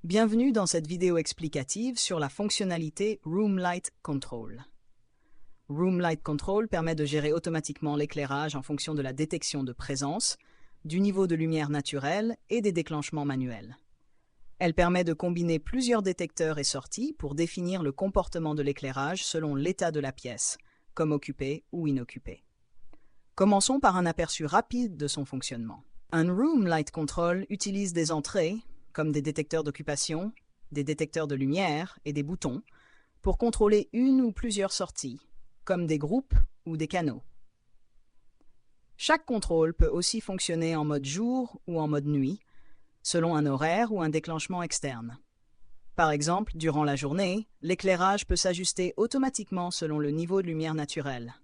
Bienvenue dans cette vidéo explicative sur la fonctionnalité Room Light Control. Room Light Control permet de gérer automatiquement l'éclairage en fonction de la détection de présence, du niveau de lumière naturelle et des déclenchements manuels. Elle permet de combiner plusieurs détecteurs et sorties pour définir le comportement de l'éclairage selon l'état de la pièce, comme occupé ou inoccupé. Commençons par un aperçu rapide de son fonctionnement. Un Room Light Control utilise des entrées, comme des détecteurs d'occupation, des détecteurs de lumière et des boutons, pour contrôler une ou plusieurs sorties, comme des groupes ou des canaux. Chaque contrôle peut aussi fonctionner en mode jour ou en mode nuit, selon un horaire ou un déclenchement externe. Par exemple, durant la journée, l'éclairage peut s'ajuster automatiquement selon le niveau de lumière naturelle.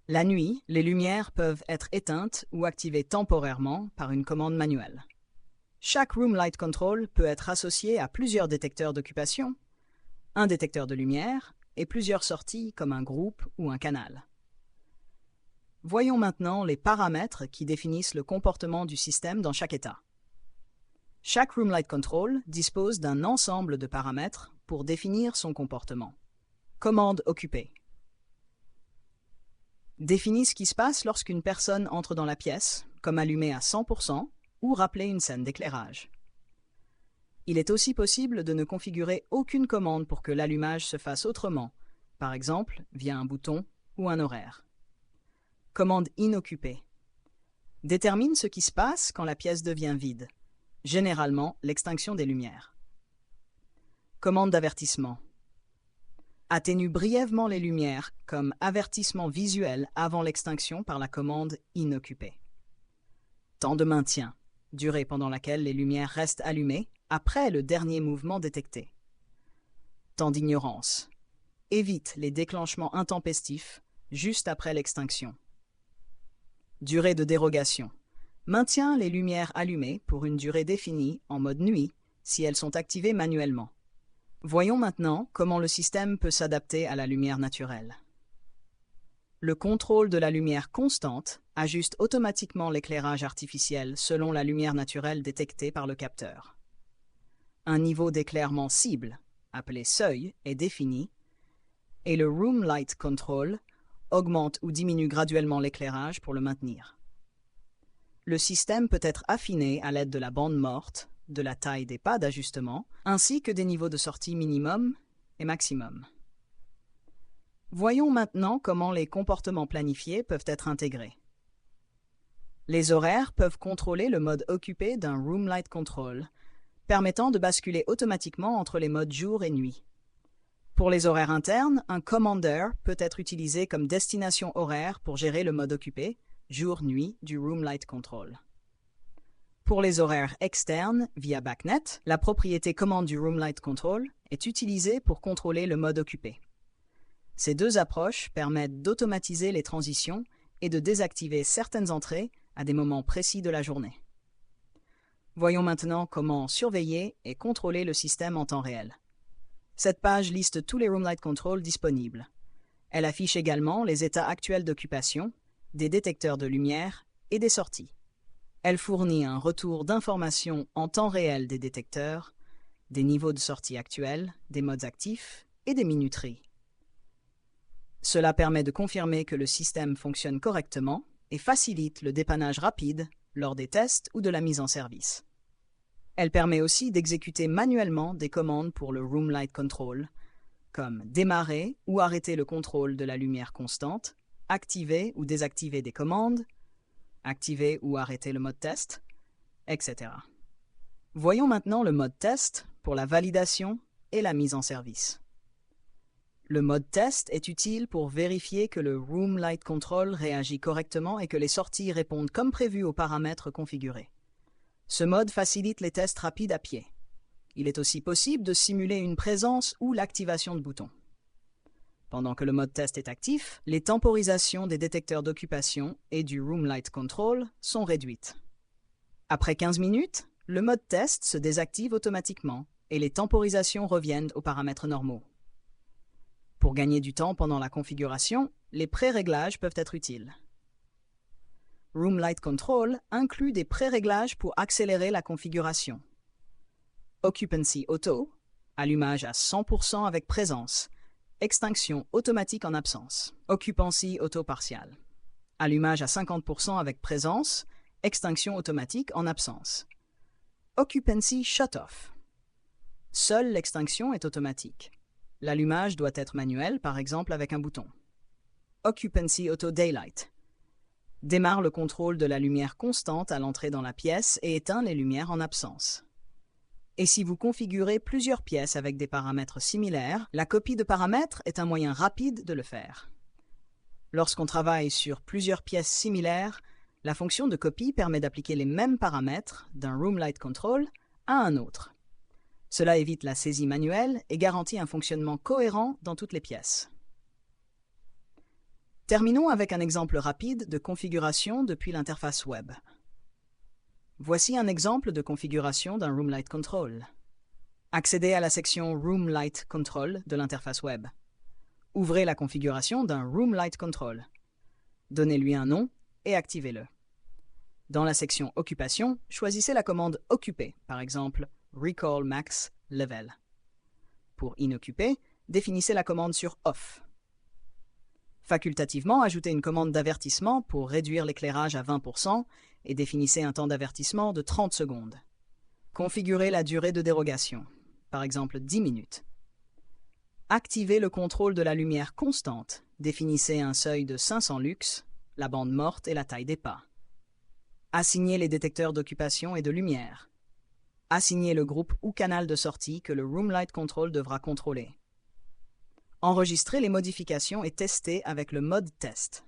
La nuit, les lumières peuvent être éteintes ou activées temporairement par une commande manuelle. Chaque Room Light Control peut être associé à plusieurs détecteurs d'occupation, un détecteur de lumière et plusieurs sorties comme un groupe ou un canal. Voyons maintenant les paramètres qui définissent le comportement du système dans chaque état. Chaque Room Light Control dispose d'un ensemble de paramètres pour définir son comportement. Commande occupée. Définit ce qui se passe lorsqu'une personne entre dans la pièce, comme allumée à 100%, ou rappeler une scène d'éclairage. Il est aussi possible de ne configurer aucune commande pour que l'allumage se fasse autrement, par exemple via un bouton ou un horaire. Commande inoccupée. Détermine ce qui se passe quand la pièce devient vide, généralement l'extinction des lumières. Commande d'avertissement. Atténue brièvement les lumières comme avertissement visuel avant l'extinction par la commande inoccupée. Temps de maintien. Durée pendant laquelle les lumières restent allumées après le dernier mouvement détecté. Temps d'ignorance. Évite les déclenchements intempestifs juste après l'extinction. Durée de dérogation. Maintient les lumières allumées pour une durée définie en mode nuit si elles sont activées manuellement. Voyons maintenant comment le système peut s'adapter à la lumière naturelle. Le contrôle de la lumière constante ajuste automatiquement l'éclairage artificiel selon la lumière naturelle détectée par le capteur. Un niveau d'éclairement cible, appelé seuil, est défini, et le Room Light Control augmente ou diminue graduellement l'éclairage pour le maintenir. Le système peut être affiné à l'aide de la bande morte, de la taille des pas d'ajustement, ainsi que des niveaux de sortie minimum et maximum. Voyons maintenant comment les comportements planifiés peuvent être intégrés. Les horaires peuvent contrôler le mode occupé d'un Room Light Control, permettant de basculer automatiquement entre les modes jour et nuit. Pour les horaires internes, un Commander peut être utilisé comme destination horaire pour gérer le mode occupé, jour-nuit, du Room Light Control. Pour les horaires externes, via BACnet, la propriété commande du Room Light Control est utilisée pour contrôler le mode occupé. Ces deux approches permettent d'automatiser les transitions et de désactiver certaines entrées à des moments précis de la journée. Voyons maintenant comment surveiller et contrôler le système en temps réel. Cette page liste tous les Room Light Control disponibles. Elle affiche également les états actuels d'occupation, des détecteurs de lumière et des sorties. Elle fournit un retour d'informations en temps réel des détecteurs, des niveaux de sortie actuels, des modes actifs et des minuteries. Cela permet de confirmer que le système fonctionne correctement et facilite le dépannage rapide lors des tests ou de la mise en service. Elle permet aussi d'exécuter manuellement des commandes pour le Room Light Control, comme démarrer ou arrêter le contrôle de la lumière constante, activer ou désactiver des commandes, activer ou arrêter le mode test, etc. Voyons maintenant le mode test pour la validation et la mise en service. Le mode test est utile pour vérifier que le Room Light Control réagit correctement et que les sorties répondent comme prévu aux paramètres configurés. Ce mode facilite les tests rapides à pied. Il est aussi possible de simuler une présence ou l'activation de boutons. Pendant que le mode test est actif, les temporisations des détecteurs d'occupation et du Room Light Control sont réduites. Après 15 minutes, le mode test se désactive automatiquement et les temporisations reviennent aux paramètres normaux. Pour gagner du temps pendant la configuration, les pré-réglages peuvent être utiles. Room Light Control inclut des pré-réglages pour accélérer la configuration. Occupancy auto, allumage à 100% avec présence, extinction automatique en absence. Occupancy auto partial, allumage à 50% avec présence, extinction automatique en absence. Occupancy shut-off, seule l'extinction est automatique. L'allumage doit être manuel, par exemple avec un bouton. Occupancy auto daylight, démarre le contrôle de la lumière constante à l'entrée dans la pièce et éteint les lumières en absence. Et si vous configurez plusieurs pièces avec des paramètres similaires, la copie de paramètres est un moyen rapide de le faire. Lorsqu'on travaille sur plusieurs pièces similaires, la fonction de copie permet d'appliquer les mêmes paramètres d'un Room Light Control à un autre. Cela évite la saisie manuelle et garantit un fonctionnement cohérent dans toutes les pièces. Terminons avec un exemple rapide de configuration depuis l'interface web. Voici un exemple de configuration d'un Room Light Control. Accédez à la section Room Light Control de l'interface web. Ouvrez la configuration d'un Room Light Control. Donnez-lui un nom et activez-le. Dans la section Occupation, choisissez la commande Occuper, par exemple Recall Max Level. Pour inoccuper, définissez la commande sur Off. Facultativement, ajoutez une commande d'avertissement pour réduire l'éclairage à 20% et définissez un temps d'avertissement de 30 secondes. Configurez la durée de dérogation, par exemple 10 minutes. Activez le contrôle de la lumière constante, définissez un seuil de 500 lux, la bande morte et la taille des pas. Assignez les détecteurs d'occupation et de lumière. Assignez le groupe ou canal de sortie que le Room Light Control devra contrôler. Enregistrez les modifications et testez avec le mode test.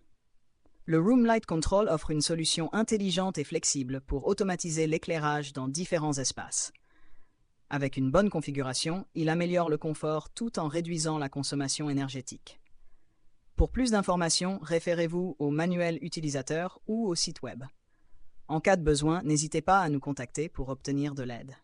Le Room Light Control offre une solution intelligente et flexible pour automatiser l'éclairage dans différents espaces. Avec une bonne configuration, il améliore le confort tout en réduisant la consommation énergétique. Pour plus d'informations, référez-vous au manuel utilisateur ou au site web. En cas de besoin, n'hésitez pas à nous contacter pour obtenir de l'aide.